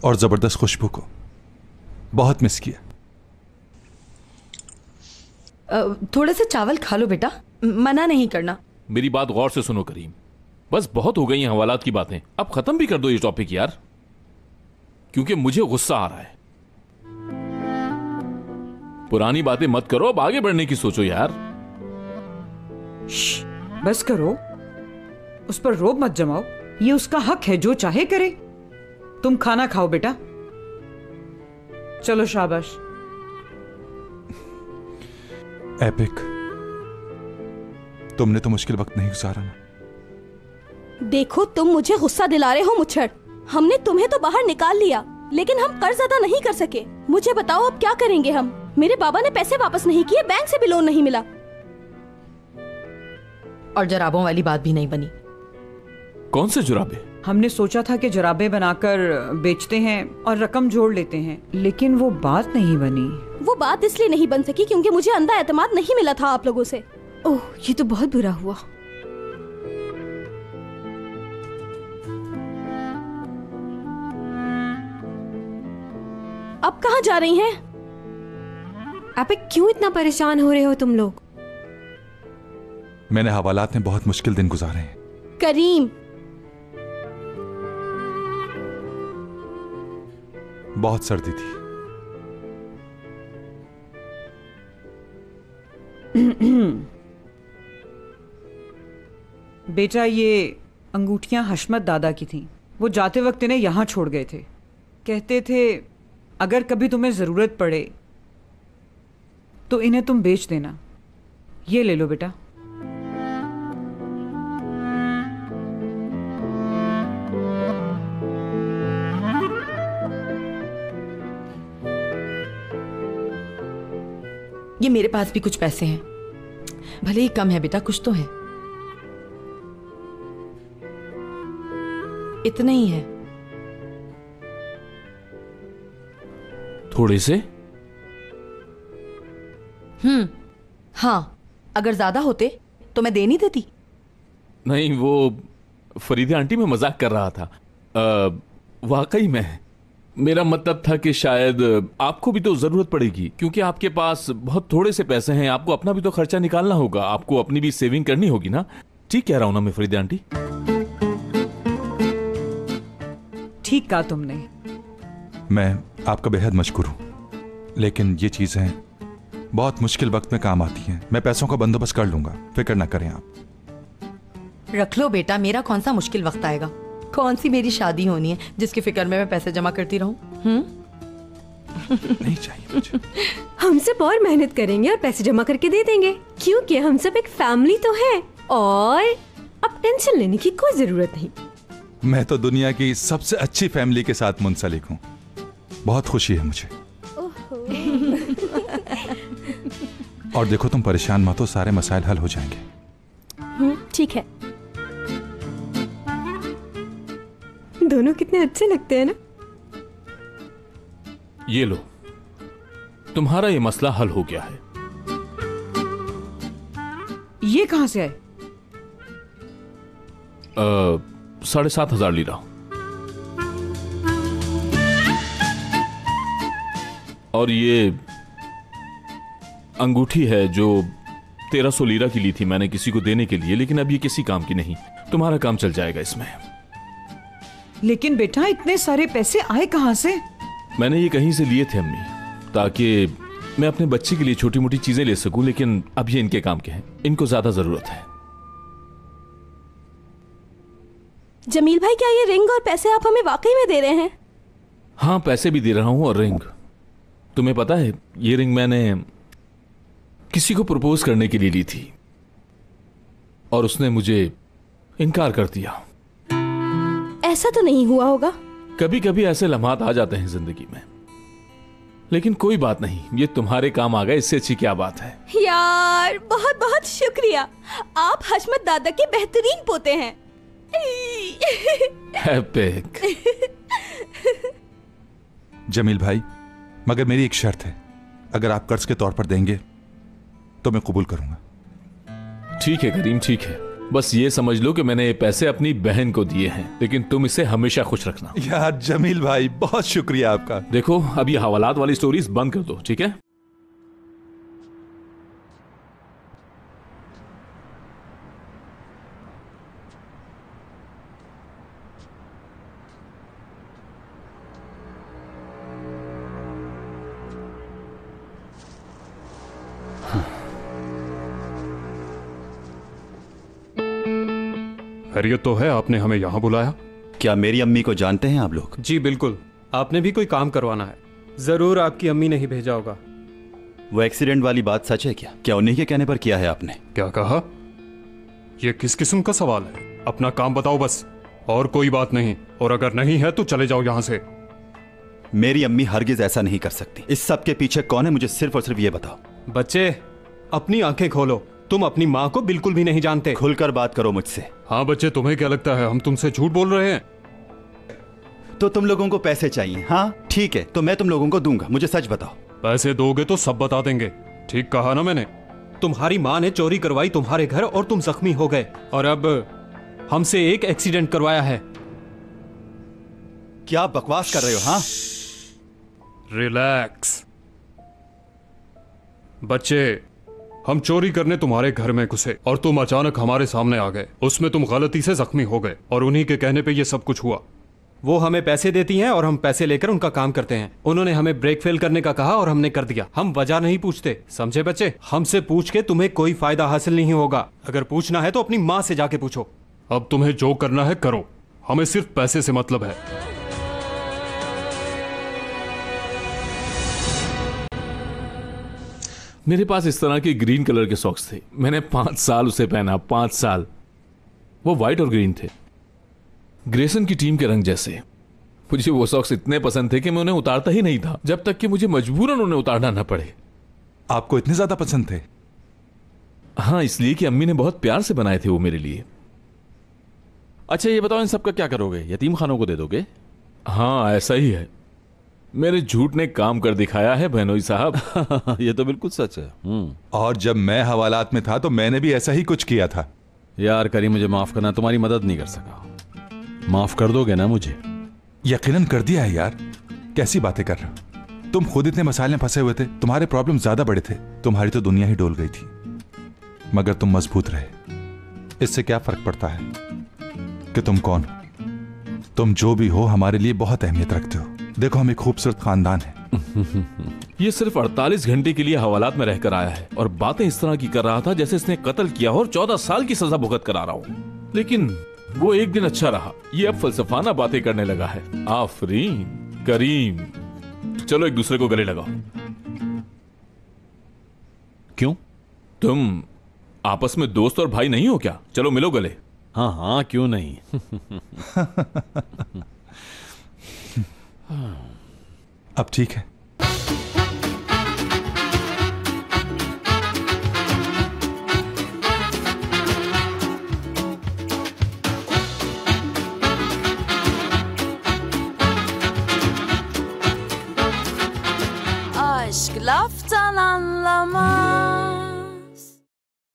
और जबरदस्त खुशबू को बहुत मिस किया। थोड़े से चावल खा लो बेटा, मना नहीं करना। मेरी बात गौर से सुनो करीम, बस बहुत हो गई हैं हवालात की बातें, अब खत्म भी कर दो ये टॉपिक यार, क्योंकि मुझे गुस्सा आ रहा है। पुरानी बातें मत करो, अब आगे बढ़ने की सोचो यार। बस करो, उस पर रोब मत जमाओ, ये उसका हक है, जो चाहे करे। तुम खाना खाओ बेटा, चलो शाबाश। एपिक, तुमने तो मुश्किल वक्त नहीं गुजारा ना। देखो तुम मुझे गुस्सा दिला रहे हो मुच्छड़। हमने तुम्हें तो बाहर निकाल लिया, लेकिन हम कर्ज अदा नहीं कर सके। मुझे बताओ अब क्या करेंगे हम? मेरे बाबा ने पैसे वापस नहीं किए, बैंक से भी लोन नहीं मिला। और जराबों वाली बात भी नहीं बनी। कौन से जुराबे? हमने सोचा था कि जराबे बनाकर बेचते हैं और रकम जोड़ लेते हैं, लेकिन वो बात नहीं बनी। वो बात इसलिए नहीं बन सकी क्योंकि मुझे अंधा एतमाद नहीं मिला था आप लोगों से। ओह, ये तो बहुत बुरा हुआ। अब कहाँ जा रही हैं? एपिक, क्यों इतना परेशान हो रहे हो तुम लोग? मैंने हवालात में बहुत मुश्किल दिन गुजारे हैं। करीम, बहुत सर्दी थी। बेटा, ये अंगूठियां हशमत दादा की थीं। वो जाते वक्त इन्हें यहाँ छोड़ गए थे। कहते थे अगर कभी तुम्हें ज़रूरत पड़े तो इन्हें तुम बेच देना। ये ले लो बेटा। ये मेरे पास भी कुछ पैसे हैं, भले ही कम है बेटा, कुछ तो है। इतने ही है। थोड़े से? हाँ, अगर ज्यादा होते तो मैं दे नहीं देती। नहीं, वो फरीदा आंटी में मजाक कर रहा था। वाकई में मेरा मतलब था कि शायद आपको भी तो जरूरत पड़ेगी, क्योंकि आपके पास बहुत थोड़े से पैसे हैं, आपको अपना भी तो खर्चा निकालना होगा, आपको अपनी भी सेविंग करनी होगी ना। ठीक कह रहा हूं ना मैं फरीदा आंटी? ठीक कहा तुमने। मैं आपका बेहद मशकूर हूं, लेकिन ये चीजें बहुत मुश्किल वक्त में काम आती हैं। मैं पैसों का बंदोबस्त कर लूंगा, फिक्र ना करें आप। रख लो बेटा, मेरा कौन सा मुश्किल वक्त आएगा? कौन सी मेरी शादी होनी है जिसकी फिक्र में मैं पैसे जमा करती रहूं? नहीं चाहिए मुझे। हम सब और मेहनत करेंगे और पैसे जमा करके दे देंगे, क्योंकि हम सब एक फैमिली तो है और अब टेंशन लेने की कोई जरूरत नहीं। मैं तो दुनिया की सबसे अच्छी फैमिली के साथ मुंसलिक हूँ। बहुत खुशी है मुझे। और देखो, तुम परेशान मत हो, सारे मसाइल हल हो जाएंगे। ठीक है। दोनों कितने अच्छे लगते हैं ना। ये लो, तुम्हारा ये मसला हल हो गया है। ये कहां से आए? 7,500 लीरा। और ये अंगूठी है जो 1300 लीरा की ली थी मैंने किसी को देने के लिए, लेकिन अब ये किसी काम की नहीं। तुम्हारा काम चल जाएगा इसमें। लेकिन बेटा, इतने सारे पैसे आए कहां से? मैंने ये कहीं से लिए थे अम्मी, ताकि मैं अपने बच्चे के लिए छोटी मोटी चीजें ले सकूं, लेकिन अब ये इनके काम के हैं, इनको ज्यादा जरूरत है। जमील भाई, क्या ये रिंग और पैसे आप हमें वाकई में दे रहे हैं? हाँ, पैसे भी दे रहा हूं और रिंग। तुम्हें पता है, ये रिंग मैंने किसी को प्रपोज करने के लिए ली थी और उसने मुझे इनकार कर दिया। ऐसा तो नहीं हुआ होगा? कभी कभी ऐसे लम्हात आ जाते हैं जिंदगी में, लेकिन कोई बात नहीं, ये तुम्हारे काम आ गए, इससे अच्छी क्या बात है। यार बहुत बहुत शुक्रिया, आप हशमत दादा के बेहतरीन पोते हैं। एपिक। जमील भाई, मगर मेरी एक शर्त है, अगर आप कर्ज के तौर पर देंगे तो मैं कबूल करूंगा। ठीक है करीम, ठीक है, बस ये समझ लो कि मैंने ये पैसे अपनी बहन को दिए हैं, लेकिन तुम इसे हमेशा खुश रखना। यार जमील भाई, बहुत शुक्रिया आपका। देखो अब ये हवालात वाली स्टोरीज बंद कर दो, ठीक है? खैरियत तो है, आपने हमें यहाँ बुलाया? क्या मेरी अम्मी को जानते हैं आप लोग? जी बिल्कुल, आपने भी कोई काम करवाना है। जरूर आपकी अम्मी ने ही भेजा होगा। वो एक्सीडेंट वाली बात सच है क्या? क्या उन्हीं के कहने पर किया है आपने? क्या कहा? ये किस किस्म का सवाल है? अपना काम बताओ बस, और कोई बात नहीं। और अगर नहीं है तो चले जाओ यहाँ से। मेरी अम्मी हरगिज ऐसा नहीं कर सकती। इस सब के पीछे कौन है, मुझे सिर्फ और सिर्फ ये बताओ। बच्चे, अपनी आंखें खोलो। तुम अपनी माँ को बिल्कुल भी नहीं जानते। खुलकर बात करो मुझसे। हाँ बच्चे, तुम्हें क्या लगता है हम तुमसे झूठ बोल रहे हैं? तो तुम लोगों को पैसे चाहिए? हाँ ठीक है, तो मैं तुम लोगों को दूंगा। मुझे सच बताओ। पैसे दोगे तो सब बता देंगे। ठीक कहा ना मैंने? तुम्हारी माँ ने चोरी करवाई तुम्हारे घर और तुम जख्मी हो गए, और अब हमसे एक एक्सीडेंट करवाया है। क्या बकवास कर रहे हो? हाँ रिलैक्स बच्चे, हम चोरी करने तुम्हारे घर में घुसे और तुम अचानक हमारे सामने आ गए। उसमें तुम गलती से जख्मी हो गए और उन्हीं के कहने पे ये सब कुछ हुआ। वो हमें पैसे देती हैं और हम पैसे लेकर उनका काम करते हैं। उन्होंने हमें ब्रेक फेल करने का कहा और हमने कर दिया। हम वजह नहीं पूछते, समझे बच्चे? हमसे पूछ के तुम्हें कोई फायदा हासिल नहीं होगा। अगर पूछना है तो अपनी माँ से जाके पूछो। अब तुम्हें जो करना है करो, हमें सिर्फ पैसे से मतलब है। मेरे पास इस तरह के ग्रीन कलर के सॉक्स थे। मैंने 5 साल उसे पहना, 5 साल। वो व्हाइट और ग्रीन थे, ग्रेसन की टीम के रंग जैसे। मुझे वो सॉक्स इतने पसंद थे कि मैं उन्हें उतारता ही नहीं था, जब तक कि मुझे मजबूरन उन्हें उतारना न पड़े। आपको इतने ज्यादा पसंद थे? हाँ, इसलिए कि अम्मी ने बहुत प्यार से बनाए थे वो मेरे लिए। अच्छा ये बताओ, इन सब का क्या करोगे? यतीम खानों को दे दोगे? हाँ ऐसा ही है। मेरे झूठ ने काम कर दिखाया है बहनोई साहब। ये तो बिल्कुल सच है। और जब मैं हवालात में था तो मैंने भी ऐसा ही कुछ किया था। यार करीम, मुझे माफ करना, तुम्हारी मदद नहीं कर सका। माफ कर दोगे ना मुझे? यकीनन कर दिया है यार, कैसी बातें कर रहे हो तुम? खुद इतने मसाले में फंसे हुए थे, तुम्हारे प्रॉब्लम ज्यादा बड़े थे। तुम्हारी तो दुनिया ही डोल गई थी, मगर तुम मजबूत रहे। इससे क्या फर्क पड़ता है कि तुम कौन हो? तुम जो भी हो हमारे लिए बहुत अहमियत रखते हो। देखो हम एक खूबसूरत खानदान है। ये सिर्फ 48 घंटे के लिए हवालात में रहकर आया है और बातें इस तरह की कर रहा था जैसे इसने कत्ल किया हो और 14 साल की सजा भुगत कर आ रहा हूं। लेकिन वो एक दिन अच्छा रहा, ये अब फलसफाना बातें करने लगा है। आफरीन करीम, चलो एक दूसरे को गले लगाओ। क्यों? तुम आपस में दोस्त और भाई नहीं हो क्या? चलो मिलो गले। हाँ हाँ, क्यों नहीं। अब ठीक है। Aşk laftan anlamaz.